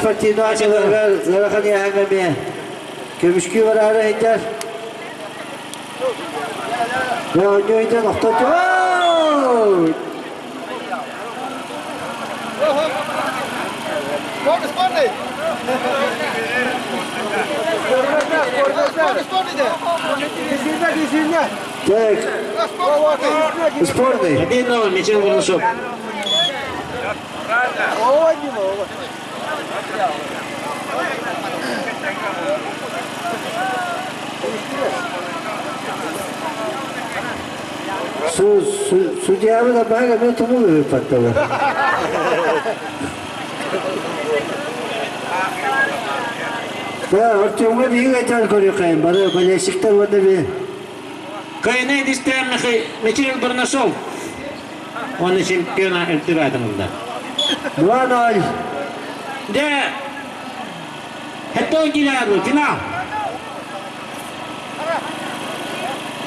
спортивный ачыларга зарахан яхангаме көмүшкү барары айтар. Ойнойден оқтоту. Спорный! Так, спорный. 1-0, Мичел Воронцов. Судья да бага мен тому выпадала. Да, Артемга биги айтар көрөкайын, бары болельщиктер вада бе. Кайнай дистернахи Мичел Воронцов. Он чемпиона ультиматумда. 2-0. Да. Это финал.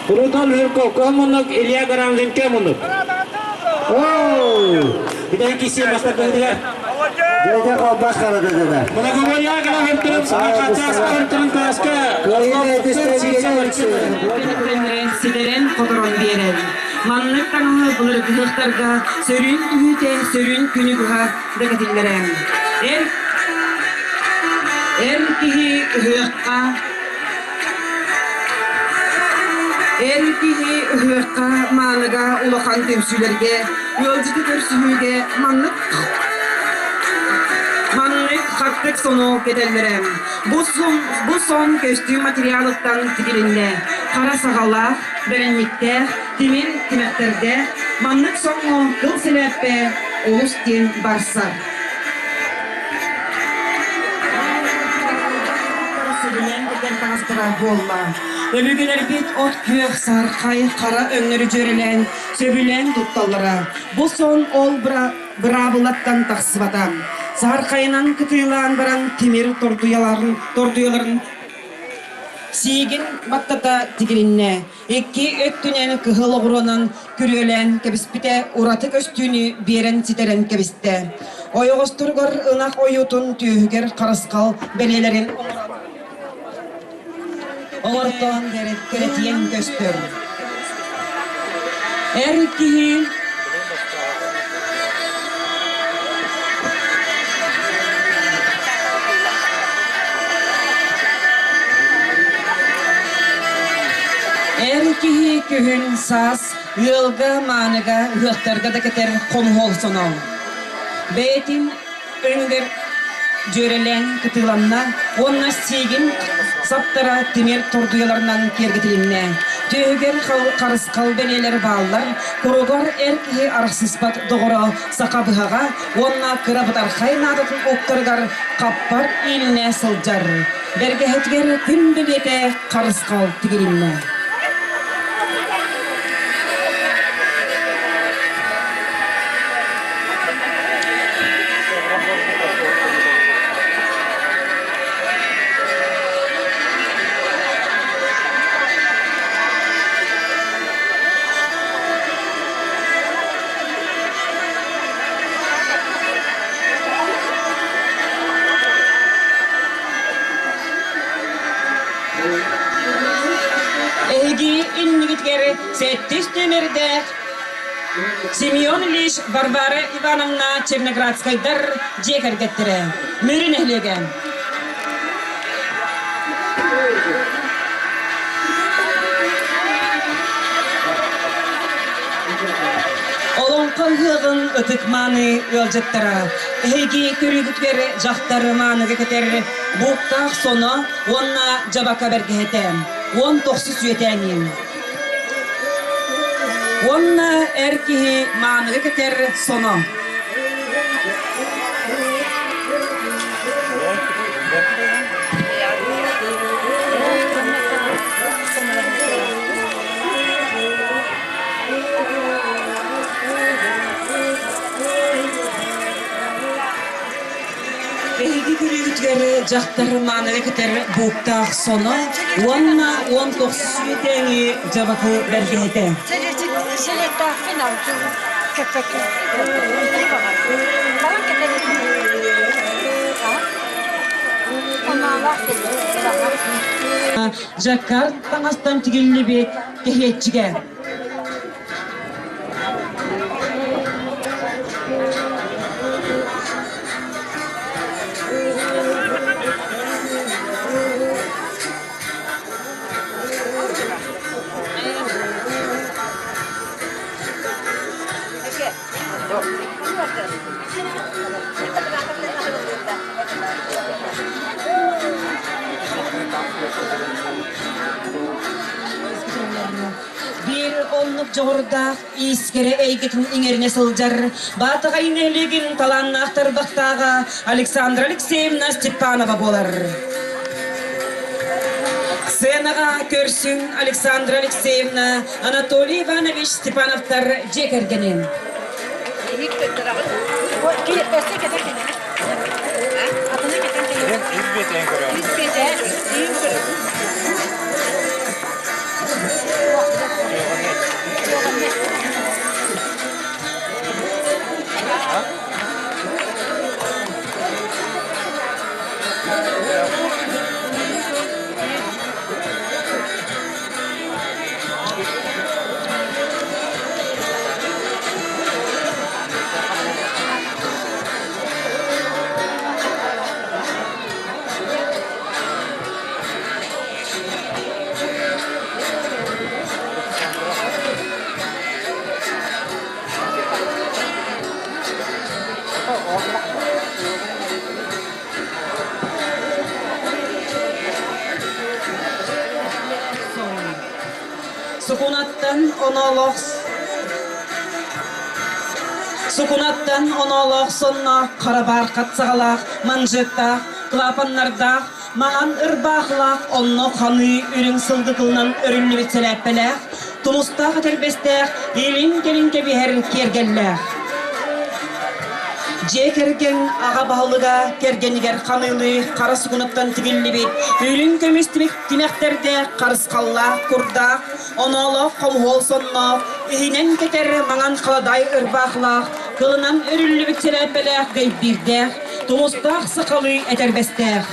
Рудольф Юрков, коммунок, Илья Гарамзин, коммунок. Бидан киси бастырдылар. Дайда қалбас қарады дада. Мұна көбөлі ағына хемтірін, сағақатсас қыртырын таска. Сидерен қодырон берен. Маннық таңы бұлыр күхтарға сөрін үйітен сөрін күнігіға дәкетілдерен. Кихи үхіққа Кихи үхіққа маңыға ұлақан көмсілерге өлжіті көрсілуге маңнық қаттық сону кетелдерем. Бұл сон көстүү материалықтан тігілінде, қара саҕалаах, бәрінмекте, тимектерде, маңнық сону қыл сілеппе, олыс тен барсар. Өлігілер бет от күйек сарқай қара өңірі жөрілен, сөбілен тұтталыра. Бұл сон ол бұрабылаттан тақсыбатам. Сарқайынан күтілан баран темір тордуяларын Сигин баттата тигилинне. Экки өттүнен кыхыл оғыронан күрөлен кебіспіте ураты көстүні берен ситерен кебісті. Ойоғыстырғыр ынақ ойутун түйігер қарысқал белелерін оңыртон көретиен көстір. Әркихи Әркихи күхін сас, ылғы маныға ұқтарға да кетер қонғол сону. Бәйтін өңдер жөрелен күтіланна, онна сегін саптара темер тордуяларынан кергітілінне. Түйігер қарысқал бәлелер балылар, құруғар әркихи арақсыспат доғыра сақабыға, онна күрабытар қайнадатын оқтырғар қаппар еліне сылжар. Бәргәхетгер күн білеті қарысқал тігілінне. Сеттистемерде Семен Ильич Варвара Ивановна Черноградскайдар жекергеттіре. Мөрін әйлеген. Олоңхо ыһыаҕын ытыкманы өлжеттара. Эйги көрөргүтүгэр жактары маныга кетер. Буктаах соно онна жабака бергехетем. 19 сүйетенин. Онна эркихи маныга кетер соно. Эйги көрөргүтүгэр жактары маныга кетер буктаах соно онна 19 сүйетени жабака бергехетем. Жаккар таңастан тигеллебет кехетчиге. Bir onluk жоғырда искере эйгетін иңеріне сылжар, Баатаҕайга элегин таланна ақтарбақтаға Александра Алексеевна Степанова болар. Сценаға көрсін Александра Алексеевна Анатолий Иванович Степановтар жекергенен. Сукунаттан оноолох сонно карабаркат саҕалаах, манжеттаах, клапаннардаах, маған ырбаахлаах, онно ханы үрүң сылдыкылынан өрүннүбит сэлээппелээх, тумустаах этербестеэх, элин келин кебиһэр кергеллээх. Же керген аға бағылыға кергенігер қанылы қара сукунаттан тигиллибит, үрүн көмістімек тимектерде қарысқаллаах, курдаах, оноолох комхол сонно, ихинен кетер маған қаладай ырбаахлаах, кылынан өрүллүбүт сэлээппелээх гайбирдеэх, тумустаах сыкалы этербестеэх.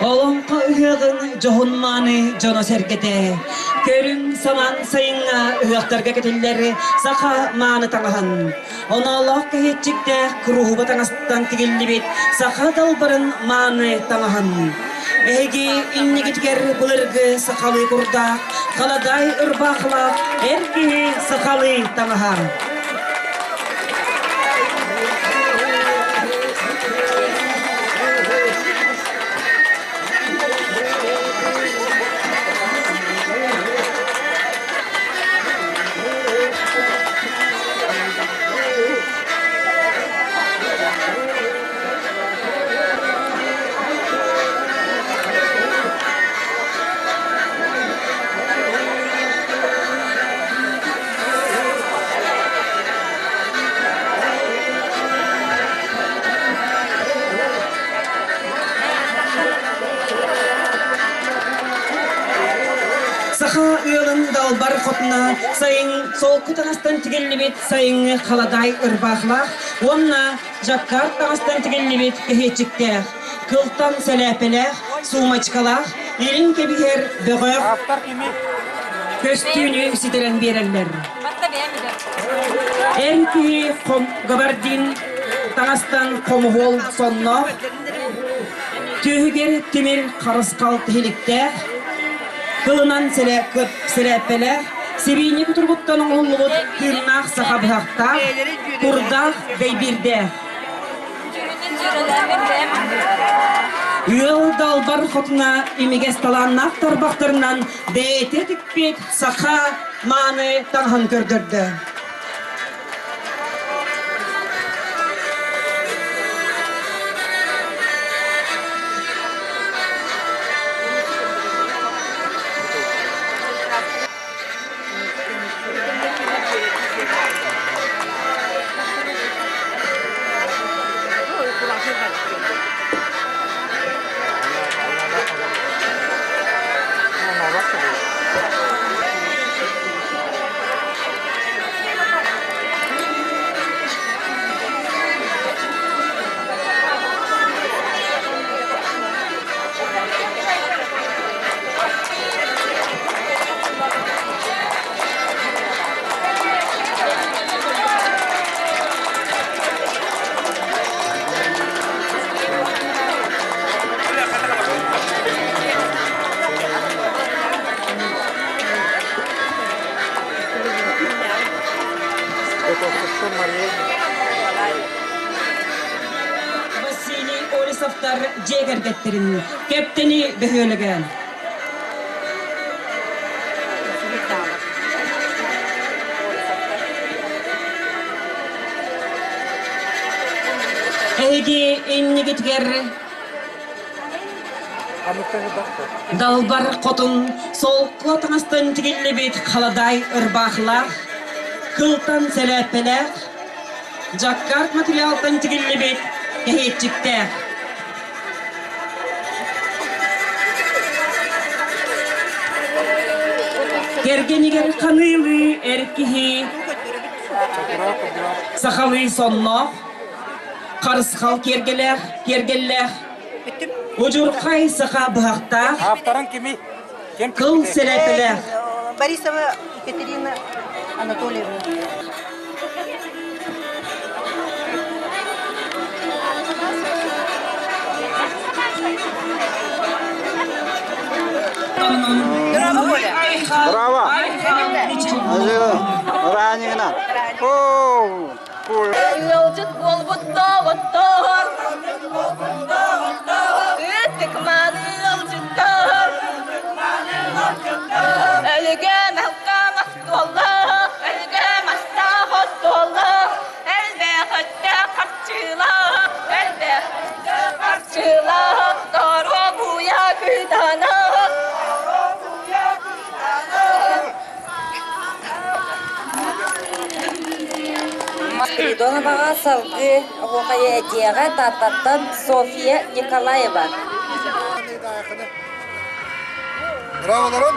Олоңхо ыһыаҕын жоһунмааны жоно сэргете. Көрүң саман сайыңа ыһыактарга кетиллер саха мааны таңаһан. Оноолоох кэһитчикте куруһуба таңастан тигиллибит саха далбарын мааны таңаһан. Эги иннигитгер булыргы сахалы курда, халадай ырбаахлаах, эрги сахалы таңаһа. Далбар хотна сайын сол кутанастан тигеллибит сайын халадай ырбаахлаах, онна жаккар таңастан тигеллибит кехетчиктеэх, кылтан сэлээпелээх, суумачкалаах, элин кебиһэр бөгөөх көстүүнү ситерен береллер. Энки габардин таңастан комугол сонно, түйгер тимир карыскал тихиликтеэх, Kılınan serepele, Sibini kuturbuttan oğulluğut hırnaq sahabıhaqta, kurdaq beybirde. Yıl dalbar xotuna imigestalanaq tarbaqtırından deyete tikpet saqa mani tanhan kördürdü. Эґэрдэттерин кептени бөһүөлөгөн. Эйди иннигитгер далбар котун солко таңастан тигиллебит халадай ырбахлах, кылтан селепелер, жаккарт материалтан тигиллебит кехетчиктер. Кергенигер канылы эркихи, сахалы сонно, карысхал кергеллер, ужуркай саха бахта, кыл селепелер. Борисова Екатерина Анатольевна. Браво! Ранена! О! Yolcuk bol buttor, istikmali yolcuklar. Elge mahkamas dollar, elge mastahot dollar. Elbe hatta karşılar, doğru bu yakıdana. Доноваға салғы оқая дияға тататтан София Николаева. Bravo Laron.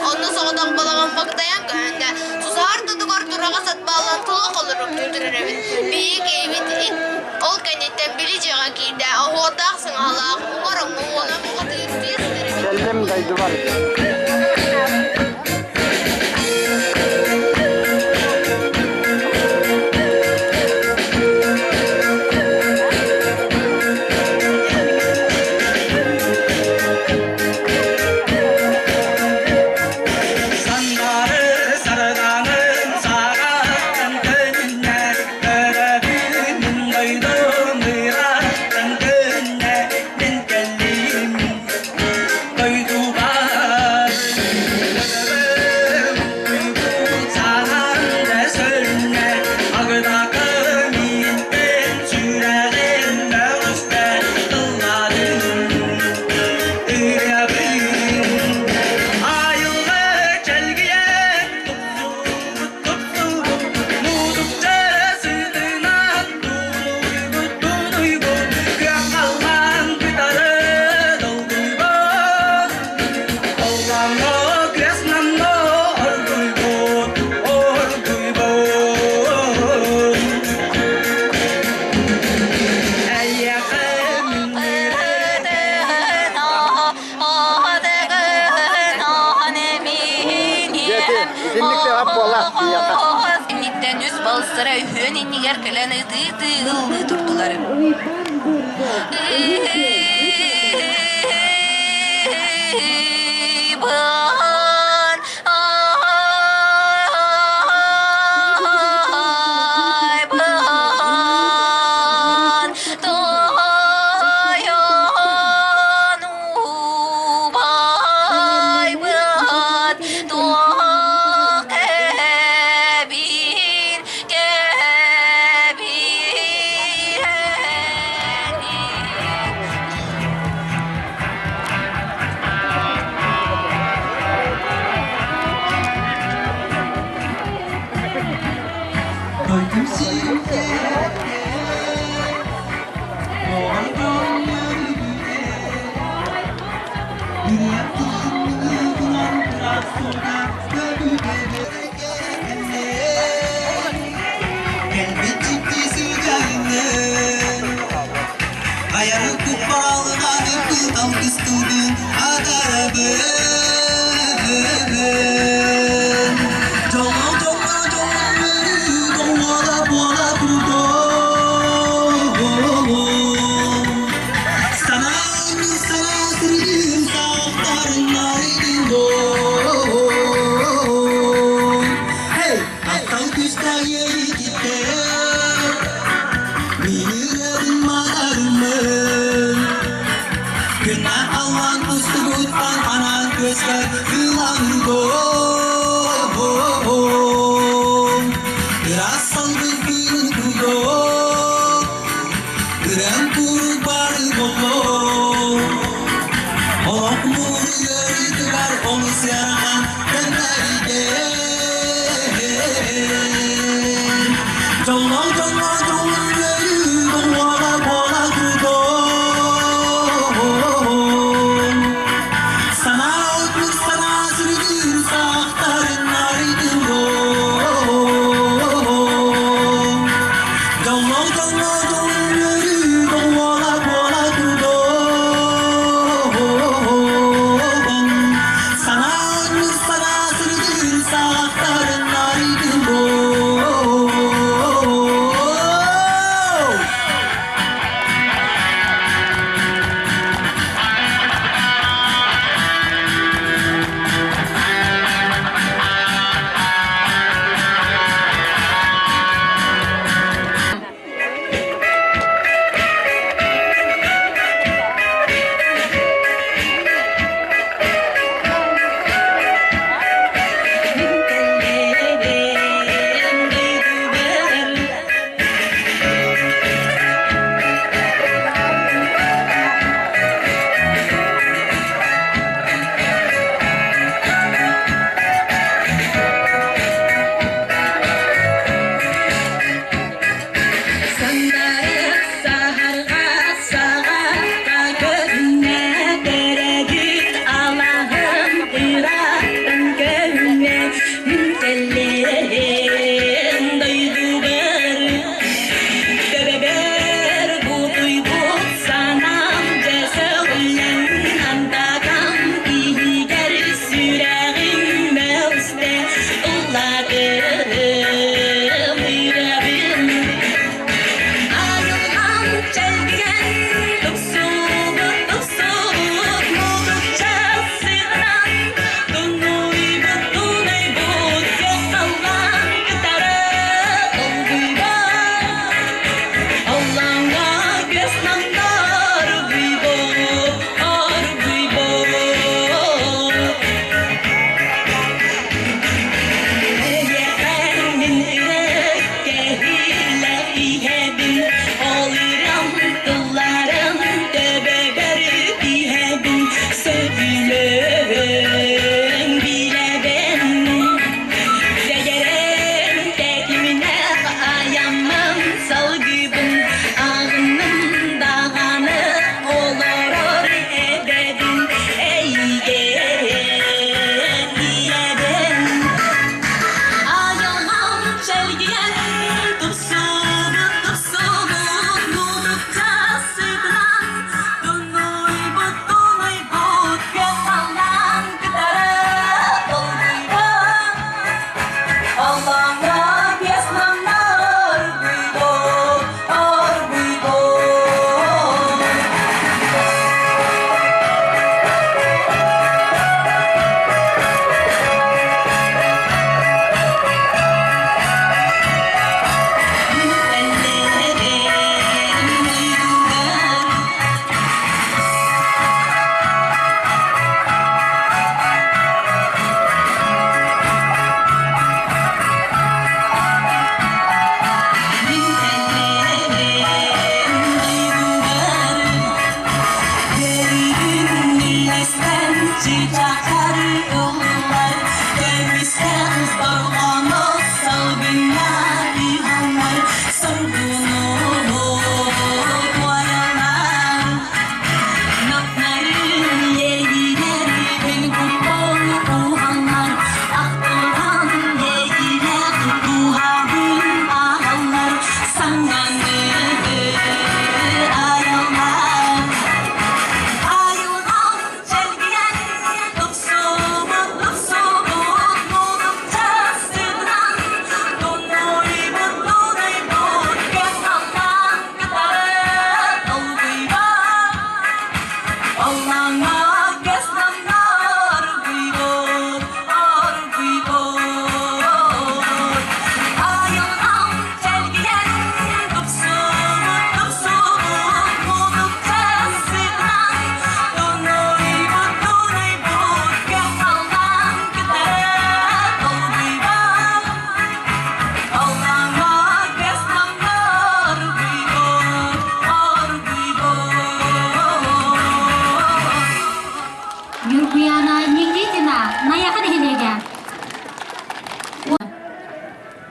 Onu soğudan balağın baktayan gönde. Tuzar tutukar durağa satbağlan tulak olurum tüldürürevin. Büyük evit ol kennetten bileceğe girdi. Ahordağsın Allah. Umarım bu oğlan bu kadar yürüyüz. Kellim gaydı var. Bye. Nitten üz balsıra ühön inniger kelen ıdı turdular.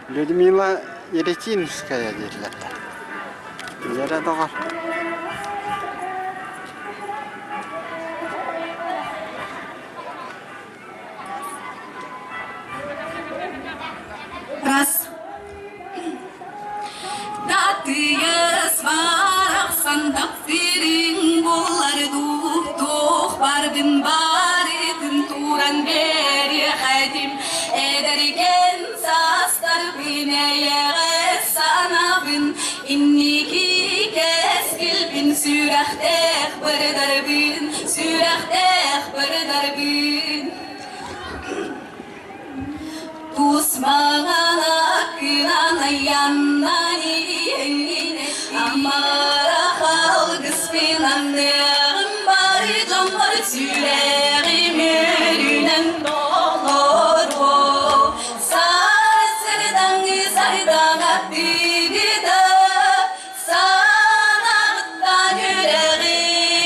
Людмила Еретинская дерлер. Яра доғар. Раз. Датыйыз барақ сандап берін болар дух бардың барытын туран бері қадим әдірген састар бінәйәғі санабын иннеки кәскілбін сүрәқтәқ бірдарбын Тусмағана күнана яннани Амара қалғыспен аннығым бары жомғыр сүрәғі мөрінен долыр бол Сары сырдаңы сардаға тігіді Санағыттан үрәғін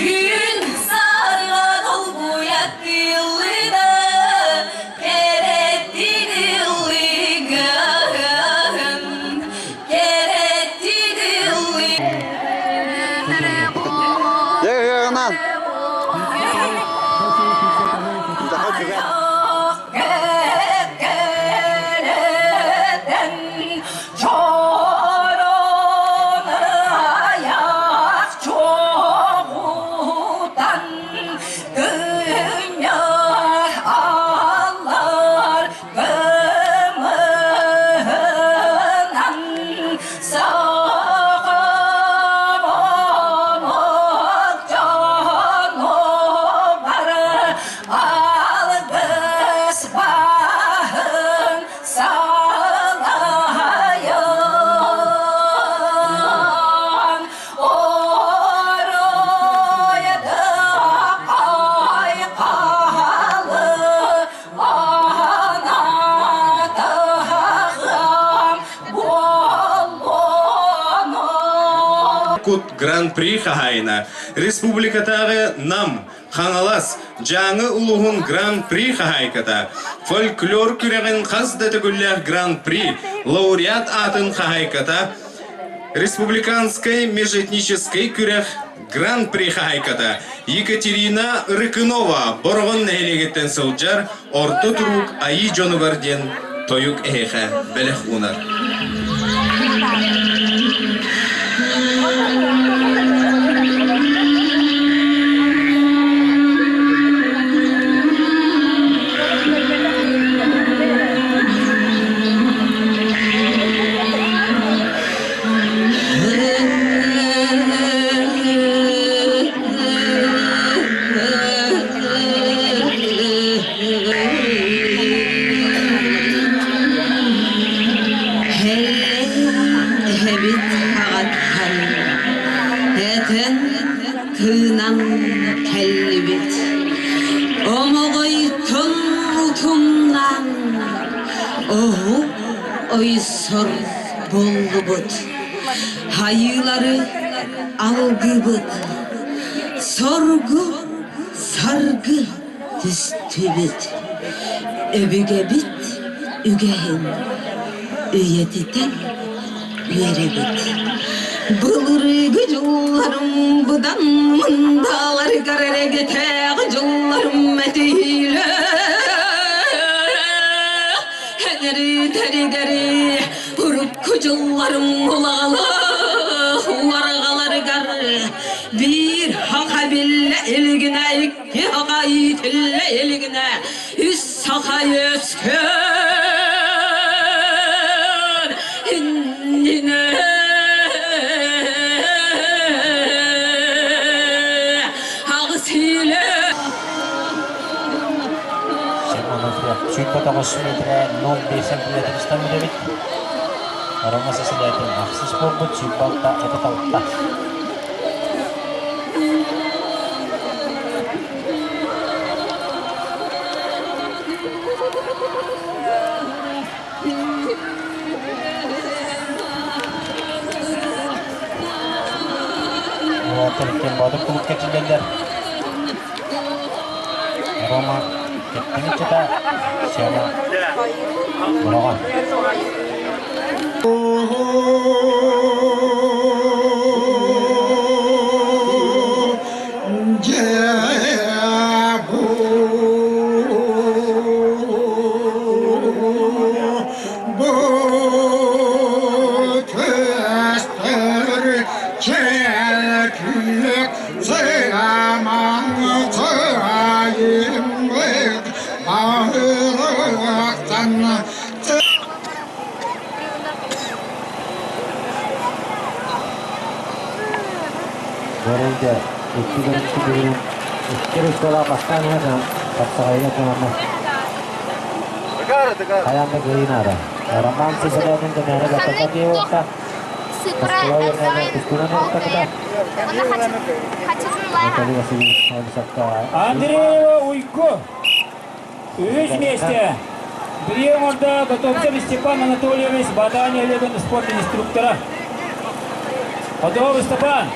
Күн сарға дол бұят тылыды Гран-при хахайна. Республикатағы нам, хаңалас, жаңы улуғын гран-при хахайката. Фольклор күреген қаздаты күллях гран-при, лауреат атын хахайката. Республиканской межэтнической күрех гран-при хахайката. Екатерина Рыкынова, борғын нәйлегеттен сылджар, орты тұрук айы жонығарден тойук әйхә бәліқ унар. Ойсор болғыбыт, хайылары алғыбыт, сорғы, сарғы түстібіт, өбіге бит, үгейін, үйетітен, үйеребіт. Бұлырығы жылларым бұдан мұндалар қарареге тәғі жылларым мәтейлі. Тәрі-тәрі, ұрып күжілларым олағалы, уарғалар ғары. Bir haka bille elgine, iki haka itille elgine, üç saka yüzkör indine. 9 метре 0,5 сантиметр стамилебит. Аромасы силятын ақсыз болбут сүйбалта этаталта. Terken balık bulup geçilenler. Roma kettiğini çıta şema buragan. Görünce iki sekolah pasannya kan pasangannya cuma kayaknya gini ada orang mampu sedangkan kenapa dapat pakai waktu sekolah yang ada di sekolah kita tadi masih bisa Андреева Уйко өз месте приемда готовится Степан Анатольевич Бадания Легон спорт инструктора. Готовы, Степан?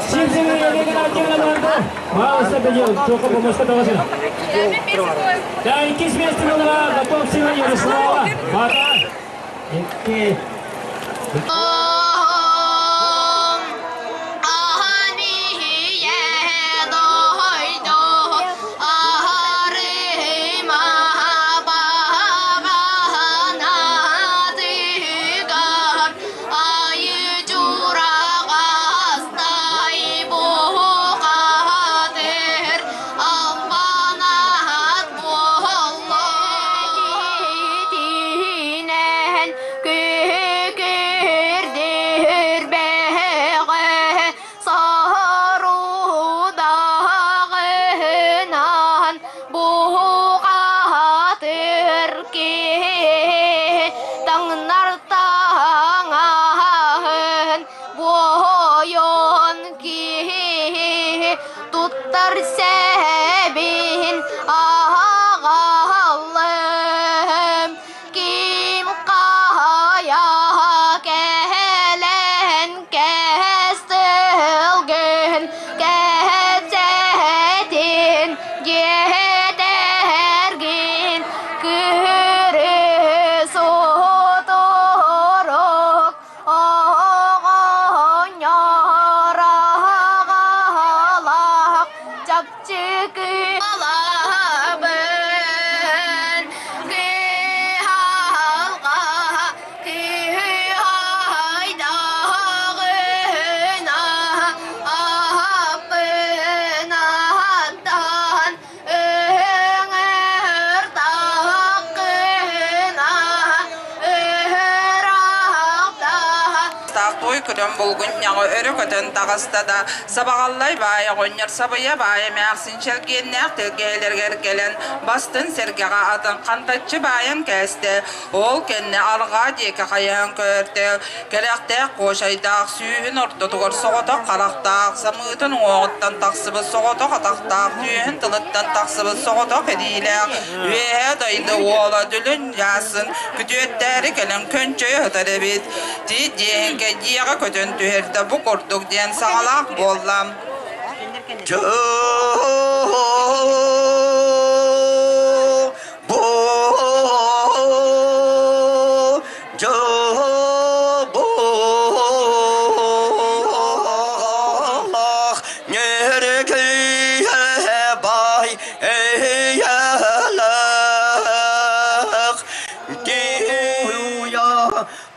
Сивцева Елена Артемьевна, мало бедел, только помощь давайте. Да, iki месте была готов сегодня Ярослава. Мата. Örükөтөн тагыстада сабагаллай бая гоннер сабыя бая мяксинчел геннек тегелерге келен бастын сергега атын кантачы байын кесте ол кенне алга деке каян көртө керекте кошайдак сүйүн ортотугор согото карактак самытын оғыттан таксыбы согото катактак сүйүн тылыттан таксыбы согото кедиле ве дайды ола дүлүн ясын күтөттери келен көнчөй хөтөрөбит ти денге диага көтөн түһерде бу кордук ден саҕалаах боллам.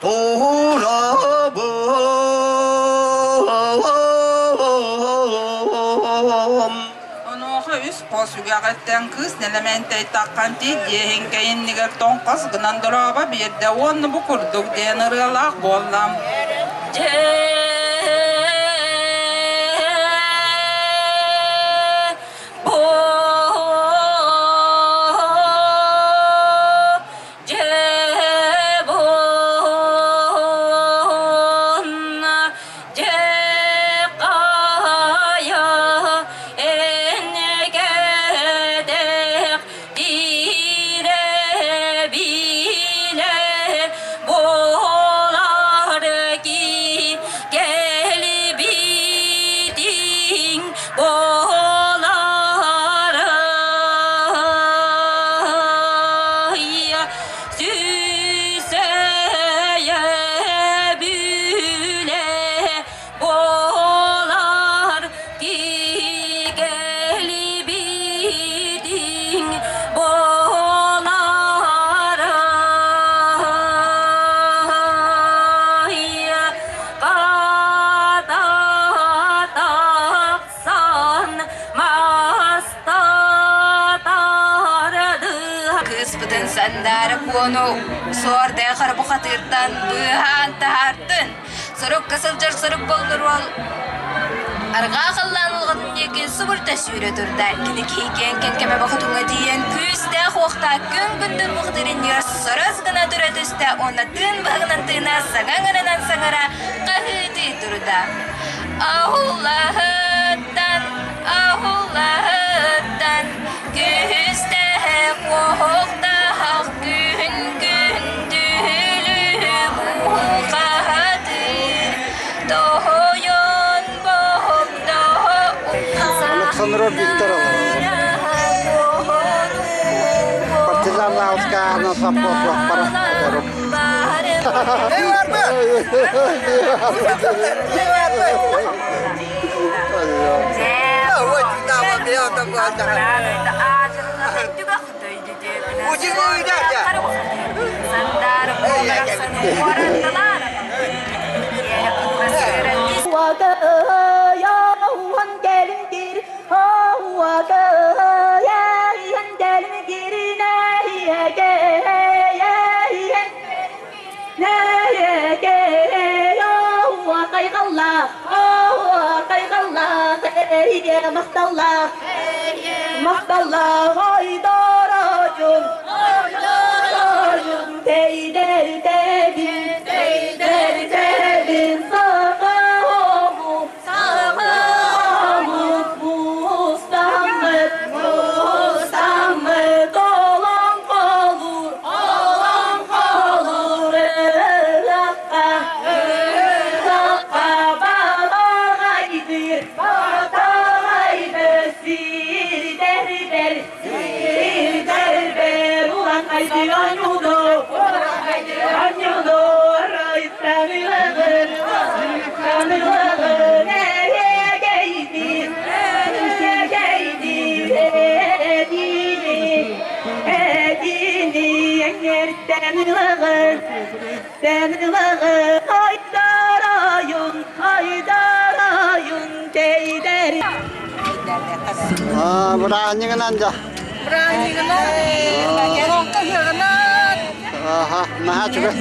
Олоңхо үс посугағаттан кыз нелементэй таққан тейдейін кейіннігер тоңқас гынан дұраба берді оны бұқырдық ден ұрылақ болам. Onu sorda karbu hatırdan bıhan tahartın. Soruk kasılcar soruk boldur ol. Arga kallanılgın yekin suburta süre durda. Kini kiyken kenkeme bakıtınga diyen küste hoqta gündür muhdirin yar soraz gına dura düste ona tın bağınan tına sağanınan sağara kahıdı durda. Ahullahıdan küste hoqta Alexandra Viktorova. Партизановская на саппорт параспорт. Mahdallah haydaracım Teyder tebin Sağamut Mustamet olan kalur Ba'at'ayga Berani aja. Berani Aha, nah juga.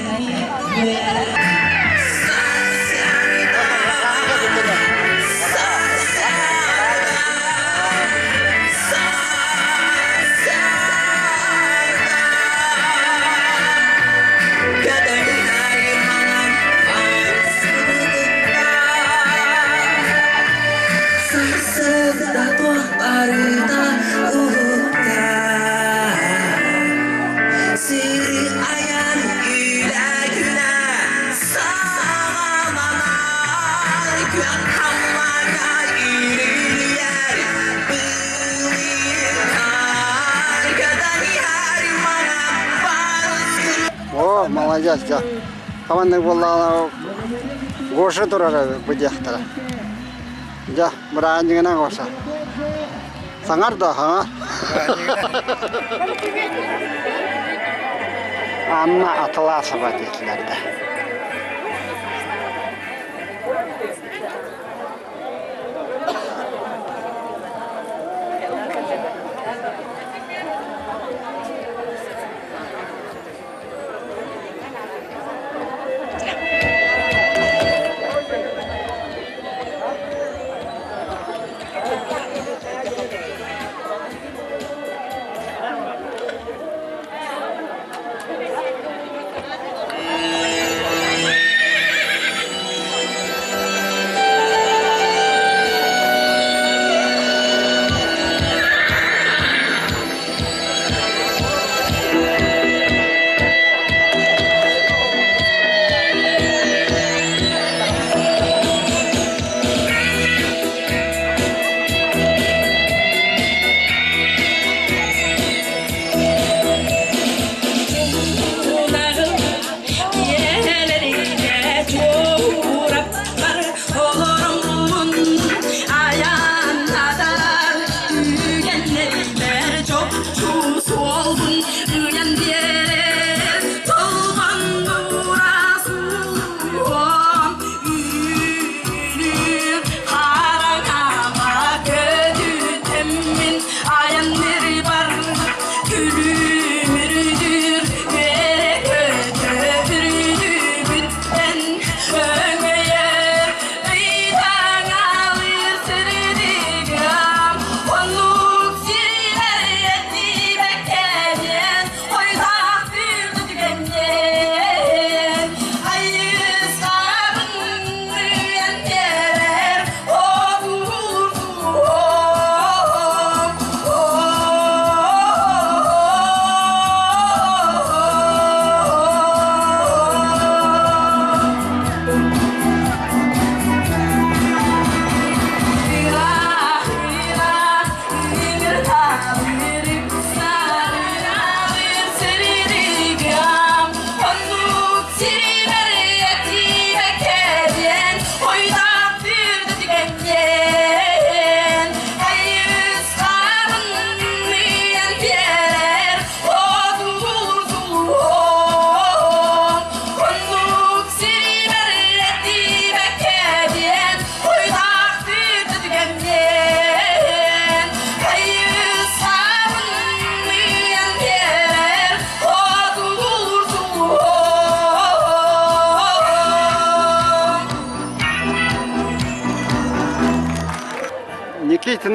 Oh, молодец, да. Команда была гоша турара бедехтара. Да, бранигана гоша. Sangar da ha. Amma atılasa batiyetlerdi.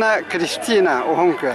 Анна Кристина Олоңхо.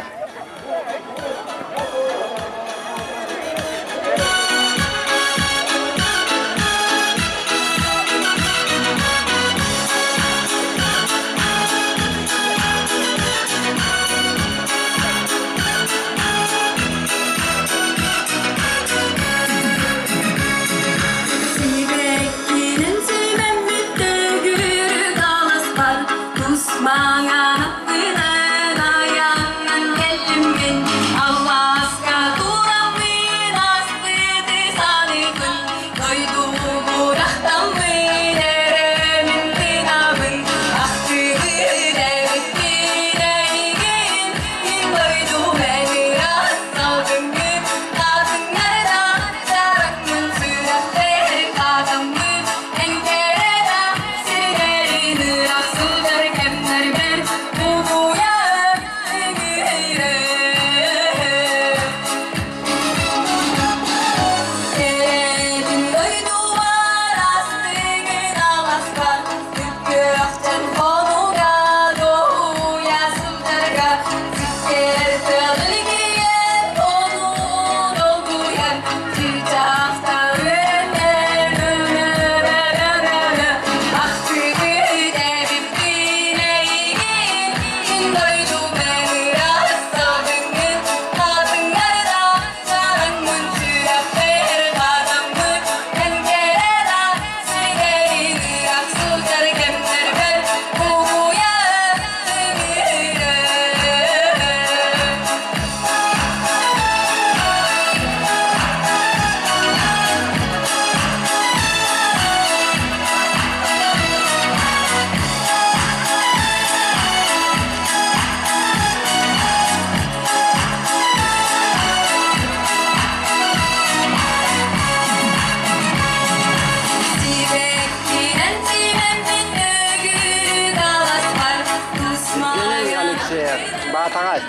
Баатаҕай.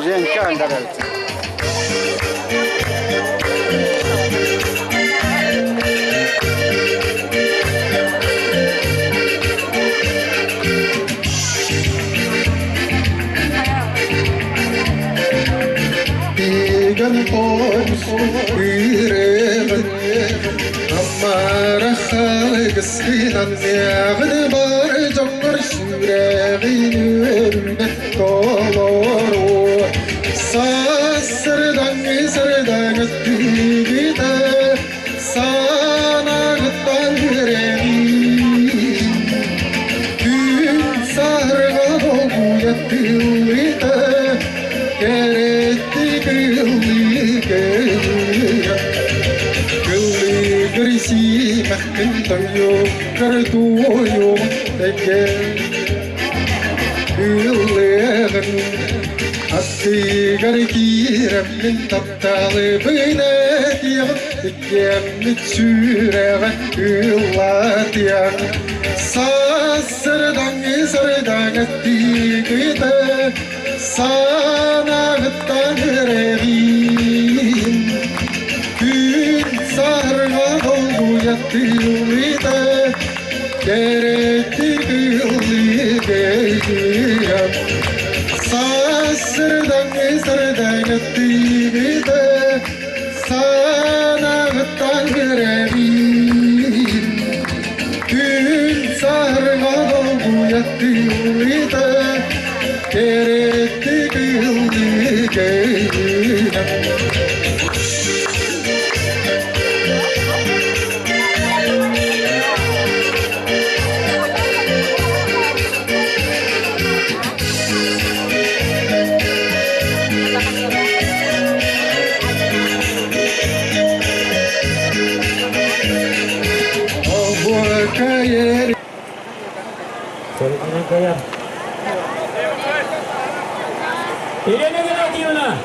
Женька андырыл. Биган тоос үйрегін Амарахалгысынан яғды бар жаңғыр сүрәғин өріне толору Сасырдан өттігіді санағыттан өрәғин Күн сарға долу еттіліді Керетті Грыси махкин тойо, картуйо, текен Үллегін Аттыгар кирәмнің тапталы бүйнәт яғын Икемнік сүрәғін үллат яғын Сасырдан әттігіді Санағыттан өрәғин Күн сарға долу яттылыды Керетті күлігейгем Сасырдан әттігіді Санағыттан өрәғин Күн сарға долу яттылыды Керетті күлігейгем Soalnya kayak ini kita gimana?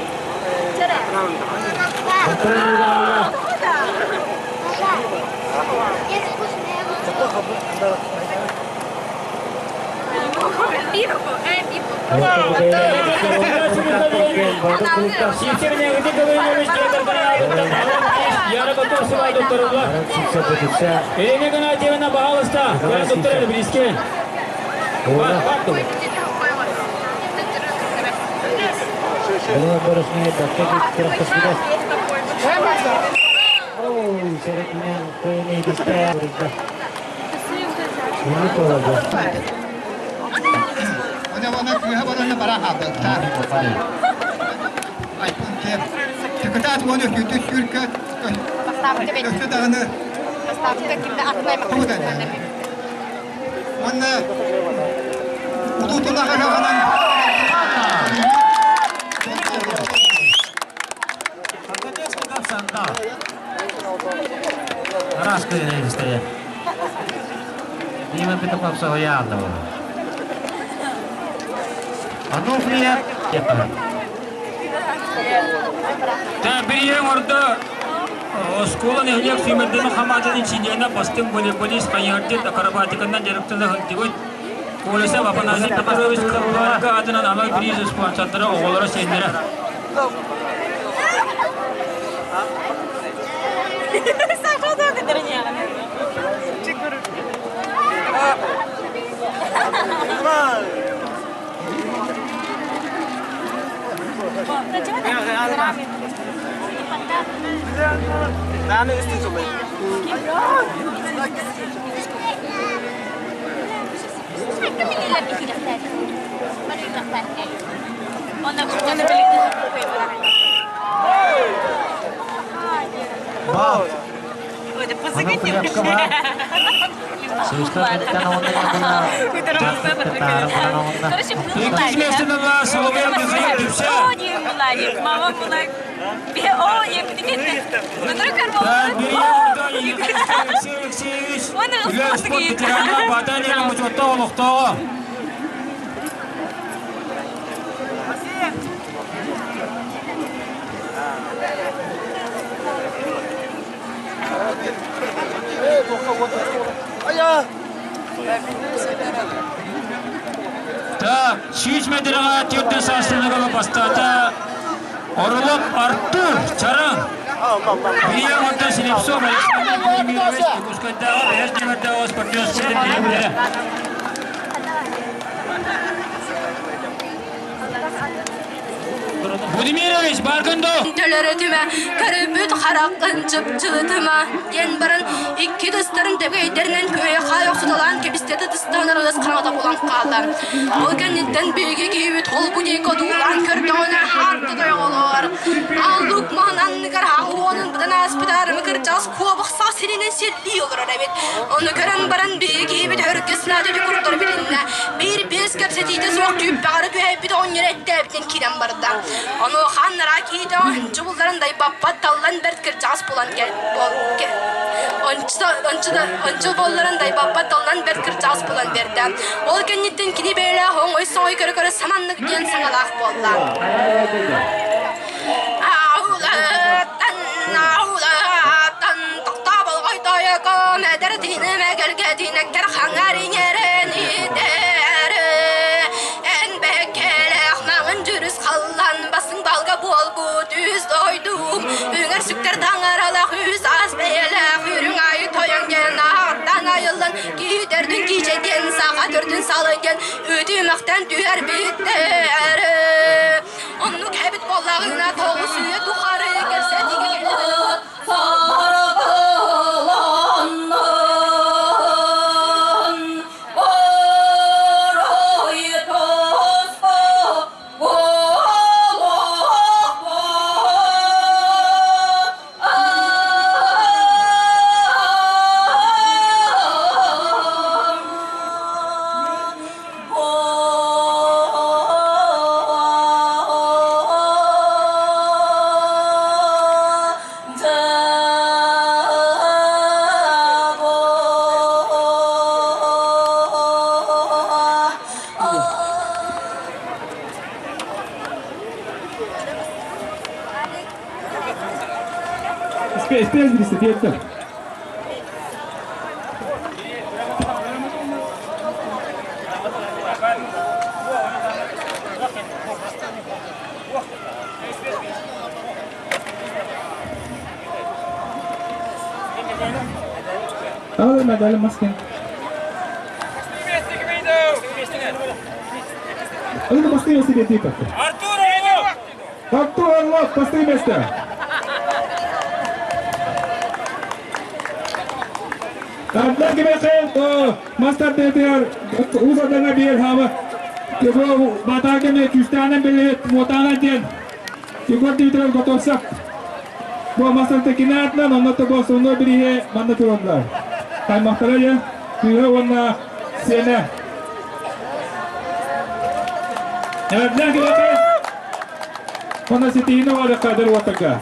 Будимирович, баргындо. Төлөрөтүмө көрөбүт хараккын жыпчылытыма ен барын икки дыстарын тепейдеринен көйө хайок суталан кебистети дыстанырыз канада булан калды. Ол кенниттен биги кийбит ол будейко дуулан көрдөңөнө хартыдай олор. Ал лукманан нигер агуонун быдан аспыдарымы кырчас куобыкса сиренен селли олор эбит. Ону көрөн баран биги кийбит өркесина дөдү курдор билинне. Bir без кепсетиде соқ түйіп бағары көйбит онеретті кирен барда. Onu xanlara kiydi, cıbıllarınday babbat tallan bertkir jas bulan gel. Onçı bollarınday babbat tallan bertkir jas bulan berdi. Ol kennitten kini beyle hoğoy soğoy körü samanlık gen sağalaq bolda. Ağulatan taqtabıl qoytayaka məderdini məgəlgədinə kər xangarin yereni deri. En bekkelek mağın cürüz qallan basın balga bol bu düz doydum. Ünger süktер tağıralaq üz az beyelek ürün ayı toyan gen ağıttan ayılın. Giderdün geceden sağa dördün salın gen ödüm aqtan düher bitteri. Onu kebit bollağına toğu suya tuxarı gelse dige geldi. Espera, despierta. Ahora medalha mais quente. Olha, построил себе типа. Артур Орлов, построи место. Одна гибехел, то мастер детер, Уус-Алданга бер хава. Его батагеме кюстанен билет, мотанан ден. Его дитрел готовсак. Бо мастер текинатна, но то бо соно бирие мандатуронда. Тай махтарая, кюе вона сене. Одна гибехел. Она сетина вала кадр ватага.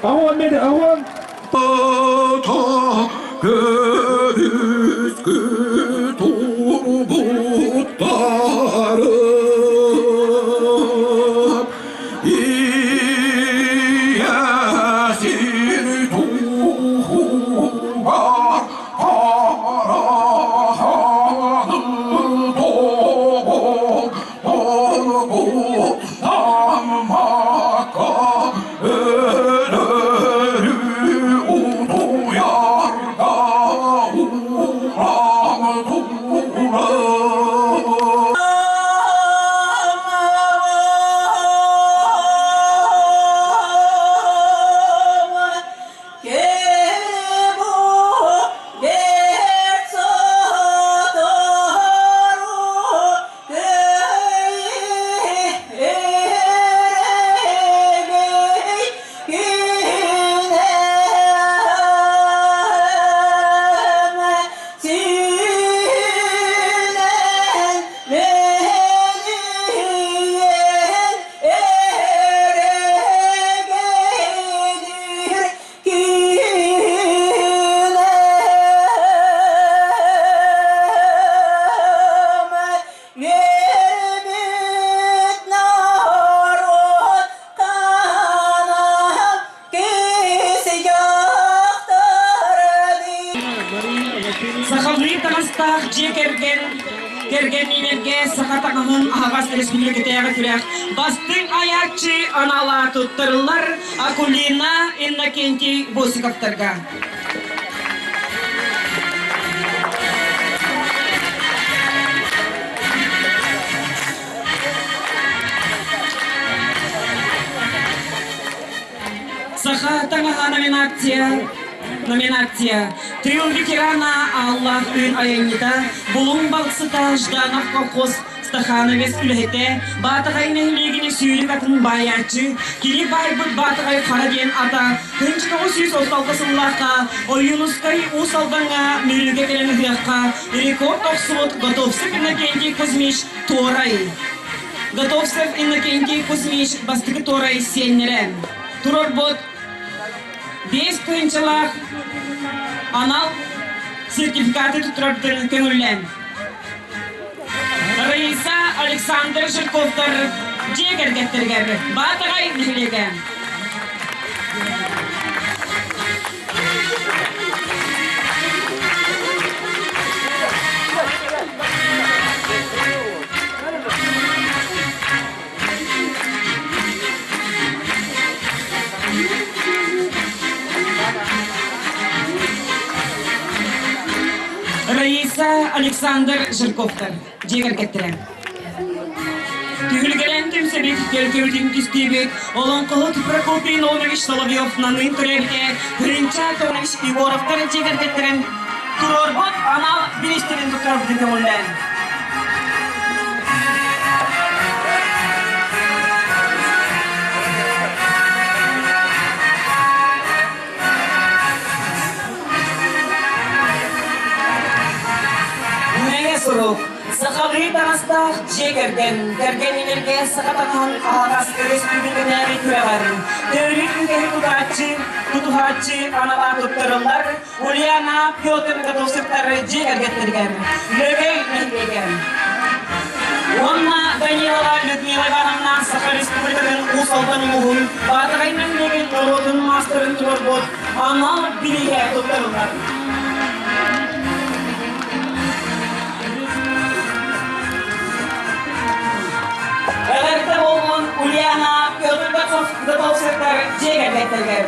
Авон меди, авон. Ата görüskü turgutlarım İyasir tuğbar harahanı doğum Torgutlanmaka ölürü uduyarda uğram tuğram Бастың аячы анала туттырылар Акулина Иннокентий Босиковтарға. Саха таңаға номинация. Триумф ветерана Аллах ün айынита Бұлың балқсыта жданақ колхоз Стахановес үлхете, Баатаҕайга хилигини сүүрүк атын байячы, кили байбыт Баатаҕай харадиен ата, 1936 сыллааққа, Ойюнускай Уус-Алданга мөрүгө келен ыһыаҕка, рекорд оксубут Готовцев Иннокентий Кузьмич Торай. Готовцев Иннокентий Кузьмич бастыгы Торай сеннерен. Турорбот 5 тыынчылаах анал сертификаты тутрабытын көңүллен. Раиса Александр Жирковтар жегергеттергер Баатаҕай нихилеген. Раиса Александр Жирковтар жегергеттер. Түйілгелен түмсебек келкеудін түстебек, Олоңхо Прокопий Нонович Соловьев нанын түребде, Гринча Тонович Егоровтар жегергеттерін, Турорбот анал билиштерін тұқарбыды көңілден. Сақалый таныстақ жегерген, кергенелерге сақатанған ағас республиканары түрәғарын. Дәулет үгері тұтығатчы анала тұттырылар, Ульяна Петр Готовцевтары жегергеттерген, лөгей нәйлеген. Онна Данилова Людмила Ивановна Саха Республиканың Уус-Алдан мұғын, Баатаҕайнан деген народын мастерын тұрорбот, анал билеге тұттырылар. gettirger.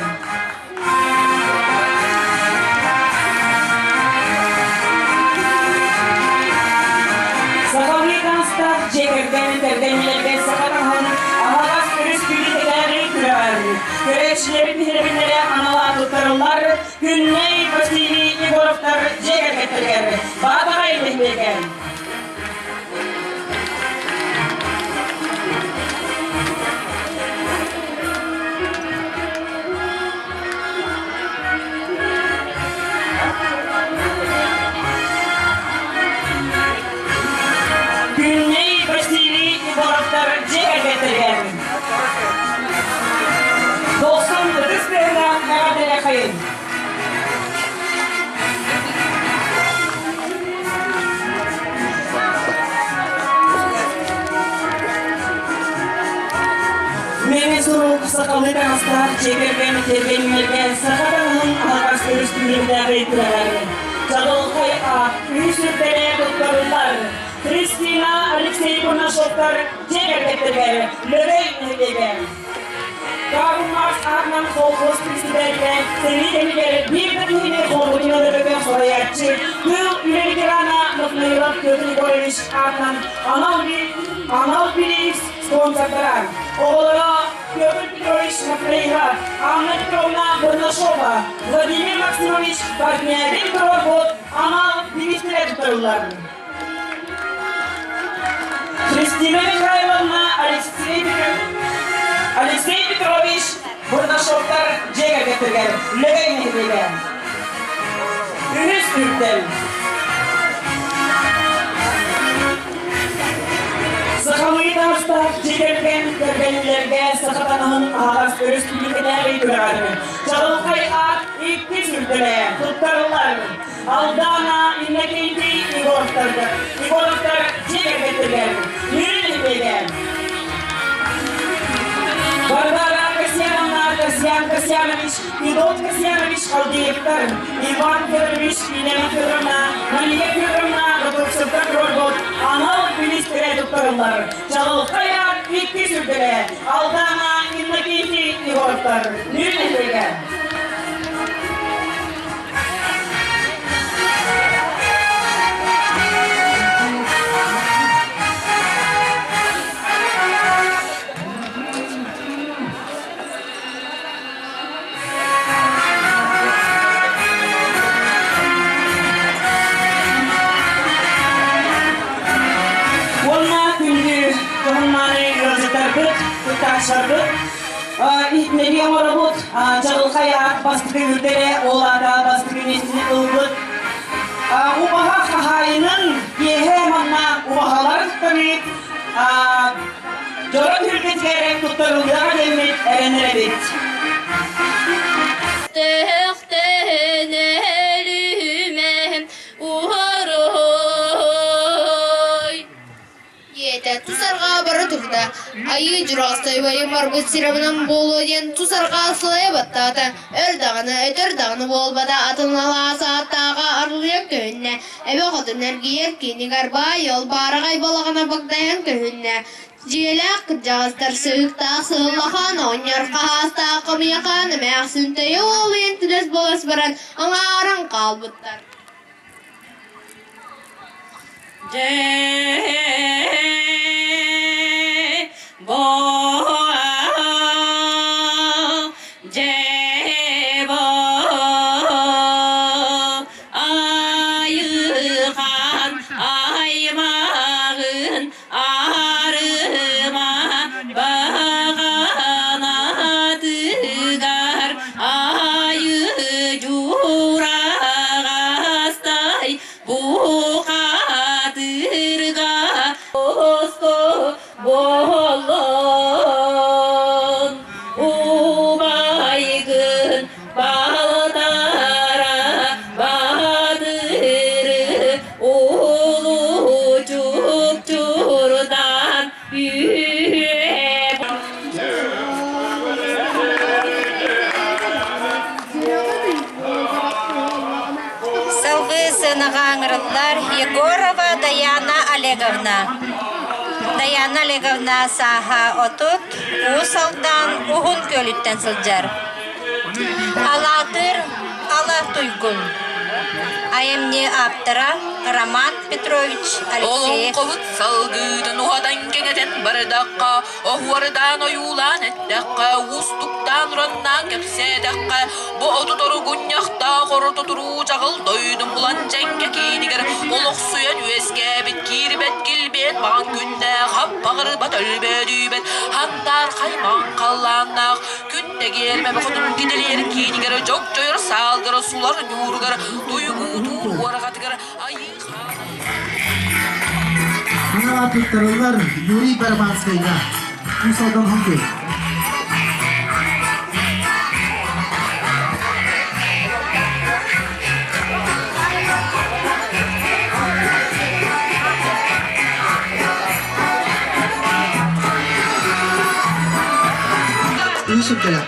Sakamlikansta cekerden terdenlerden sakaran ağaz kırış birlikteleri kırardı. Köreçlerin hirebinlere analar tutarlar, günley basini igoroftar ceker gettirger. Baatağayga ihleger. Dostum Kırıskaya'dan eğэрдэлиибит. Meni sorup sakallıdan astar, çekergen, tergenlerden, sakadanın algas görüştüğünde beytiler. Çalılkay A, Üsürtele doktorlar, Kristina Alekseyevna Şoftar, çeker gettirger, Lörey nehirlegen. Kavunmaz Arman Kolkos Kristideri'de seni demilir bir bölümüne korkutuyor bebek sorayatçı. Gül ilerikirana mutluyorlar gözünü koymuş Arman Anal Bilis sponsorlar. Oğlara Göbül Piroviç Makreyra, Anna Petrovna Bornashova, Vladimir Maksimoviç Partner'in Korobot, Anal Bilis'lere tutarırlar. Kristina Mikhailovna Алексей Петрович Бурдашовтар жега кетирген, лөгөй нехилеген. Үһүс үртел. Сахалыйдастар жегерген кергенлерге сахатанын ağaz өрүс билгенери көрөрү. Çalılkay ат икки сүртеле, туттарылар. Алдана иннекейти Игоровтар жега кетирген, лөгөй нехилеген. Варвара Касьяновна Касьянович, Федот Касьянович Халдеевтар, Иван Федорович, Елена Федоровна, Мария Федоровна, Готовцевтар Горгот, Анал Билистере doktorlar, Çalılkaya икки сүртеле, Алдана Иннекейти Игоровтар, Нürnberg'e. İhtmeli İğэрабыт, Çalılkaya baskı ültere, Олада baskı güneşini ılgıt. Ubaha kahayının yehe manna ubahalar tutamit, Jorot hürmetgerek tuttarıldığa gelmek eğэрдэлиибит. Тусарға бары тұрда, айы жүрағыстай байым арбыт сирабынан болу ден тусарға асылай баттағыта, өтірдағыны болбада атынала сааттаға арылыяк көнне, әбе қотынерге еркенігер бай ол барағай балағына бақдаян көнне. Желәк жағыстар сөйікті сыллахан, онер қаста қымияқан, мәқсінті ол ентілес болас баран, аңарын қалбыттар. Егорова Даяна Олеговна саха отут Уус-Алдан Уһун көлүттен сылжар. Алатыр Алатуйгун. Аемне Аптара Роман Петрович Алексеев. Олоңхо салгыдын уадан кеңетен бардаққа, оғуардан оюлан әттәққа, устуктан ұраннан кәпседәққа, бұ отутору күнняқта қорыты тұру жағыл дойдың бұлан жәңге кейнігер, олық суян өске бет, кирбет, келбет, маған күнде қаппағыр бат өлбедүйбет, хандар қайман қаланнақ, күнде келме бұқытын кеделер кейнігер, жоқ жойыр салғыр, сулар нүргір, дойгу тур уарғатығыр, Ана туттарылар Юрий Барманскайга. Уус-Алдан хонке. Ишеккеле.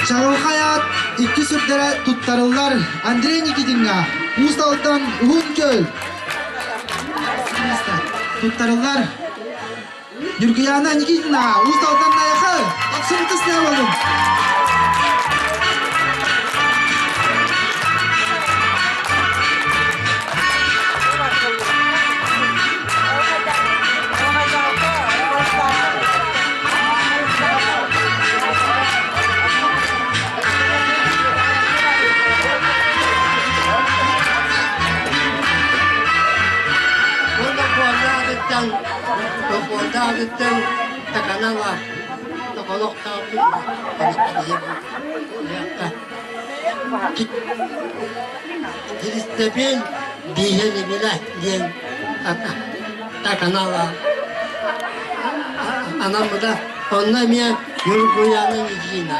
Шарухаят икки сүрдері туттарылар Андрей Никитинга, Уус-Алдан Ухункөл. Туттарылар Юргияна Никитина, Уус-Алдан Наяқы, Аксымты сынавалым. Декадата таканава токолоктаапы Киристепен бигени била ден таканава анамда онна мен юргуяны ижина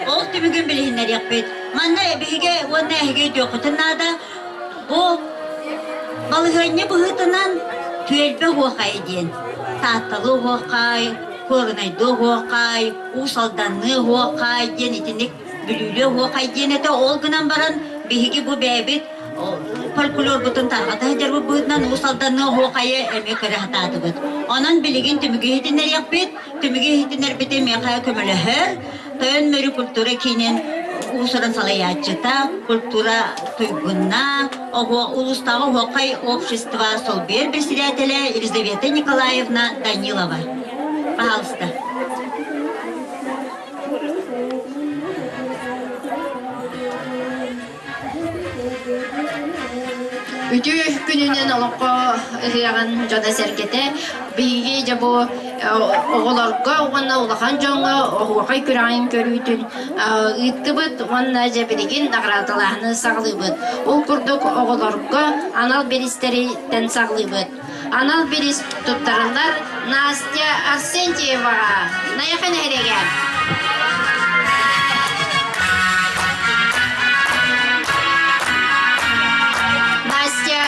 Ол түмігін білігінлер яқпет. Манна әбіге, онна әйге дөқітінада, ол балығайне бұғытынан түелбе ғоқай ден. Татталы ғоқай, көрінайды ғоқай, Уус-Алданны ғоқай ден, етінік білілі ғоқай ден. Әті ол гынан баран бігі бұ бәбет, фольклор бұтын тарғата әдер бұ бұғытынан Уус-Алданны ғоқайы әме көрі хатады бұд. Онан білігін түмігі хетінер яқпет, түмігі хетінер біте меқая көмілі хөр, Тойон мөрі культура кейнен уусырын салаятчыта, культура туйгунна, улустағы хоқай общества сол бер председателя Елизавета Николаевна Данилова. Пожалуйста. Үтү күнүнен олоққа ыһыаҕын жона сәргете, биги жабо оголорго уонна улахан жоңго оһуакай күрайын көрүүтүн ыттыбыт уонна жебилигин наградалааны саглыбыт. Ол курдук оголорго анал беристеритен саглыбыт. Анал берис туттарылар Настя Арсентьевага наяхан хереген. Настя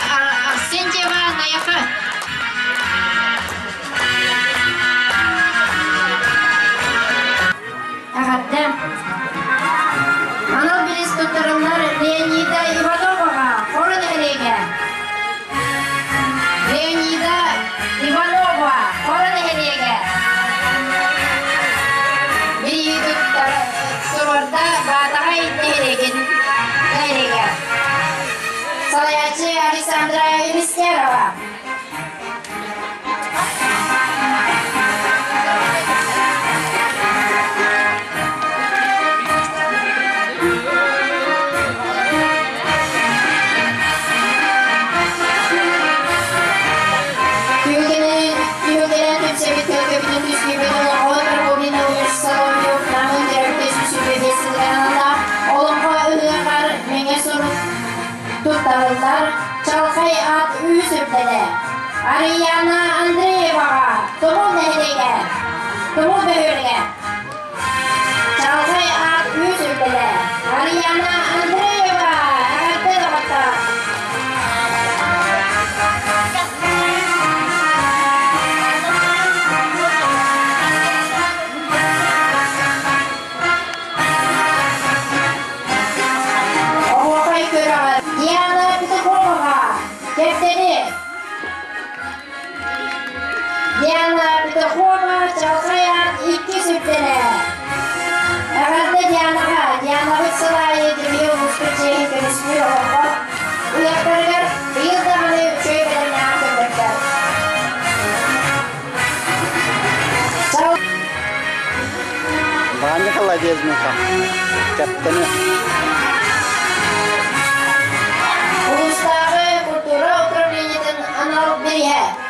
Арсентьева наяха. Агатта. Анал берис туттарылар Леонида Ивановага хорон хереген. Леонида Иванова хорон хереген. Бiri туттар сурорда Баатаҕайга хереген. Салаячы Александра Веснерова. туттарылар Чалкай ат Үсүптеле. Арияна Андрееваға Томол нәхереге, Томол бөхөрге. Чалкай ат Үсүптеле. Арияна Андреева эҕэрдэлиибит. Диана Петухова Чалкаят 2 сүптене. Әғәрді Дианаға сылайы демеу мұспырчейін көрісмей олықпат. Ұяқтарығар бейілдағаны үшөй білімне ақтырдықтар. Бағанды қалай дезмеқа? Кәптені. Улустағы культура управлениетін аналық бере.